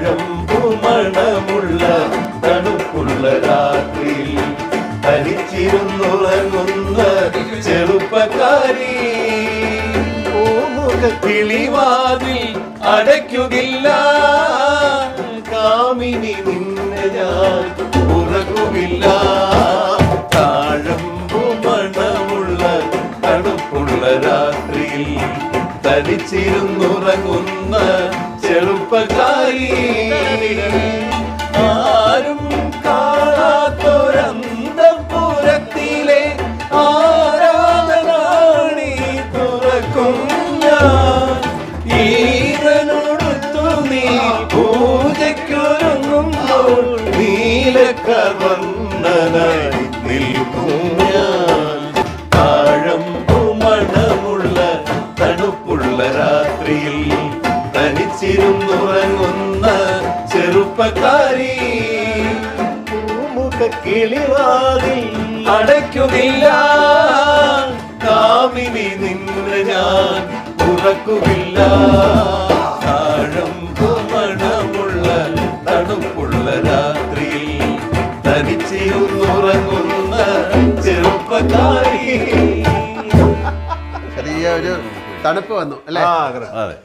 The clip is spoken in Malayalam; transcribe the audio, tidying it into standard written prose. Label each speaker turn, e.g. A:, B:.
A: താഴമ്പുമണമുള്ള തണുപ്പുള്ള രാത്രിയിൽ തനിച്ചിരുന്നുറങ്ങുന്ന ചെറുപ്പക്കാരി കിളിവാതിൽ അടയ്ക്കുകില്ല കാമിനി നിന്നെ ഞാൻ ഉറങ്ങുകില്ല താഴമ്പുമണമുള്ള തണുപ്പുള്ള രാത്രിയിൽ തനിച്ചിരുന്നുറങ്ങുന്ന ചെറുപ്പക്കാരി ആരും കാണാത്തൊരന്തപുരത്തിലെ ആരാധനാണി തുറക്കും ഞാൻ ഈരനോടൊത്തു നീ പൂജയ്ക്കൊരുങ്ങുമ്പോൾ നീലക്കവർണ്ണനായി നിൽക്കും ഞാൻ താഴമ്പുമണമുള്ള തണുപ്പുള്ള രാത്രിയിൽ തനിച്ചിരുന്നുറങ്ങുന്ന ചെറുപ്പക്കാരി കിളിവാതിൽ അടയ്ക്കുകില്ല കാമിനി നിന്നെ ഞാൻ ഉറക്കുകില്ല താഴമ്പുമണമുള്ള തണുപ്പുള്ള രാത്രിയിൽ തനിച്ചിരുന്നുറങ്ങുന്ന ചെറുപ്പക്കാരി
B: ചെറിയ ഒരു തണുപ്പ് വന്നു അല്ലേ?
A: അതെ.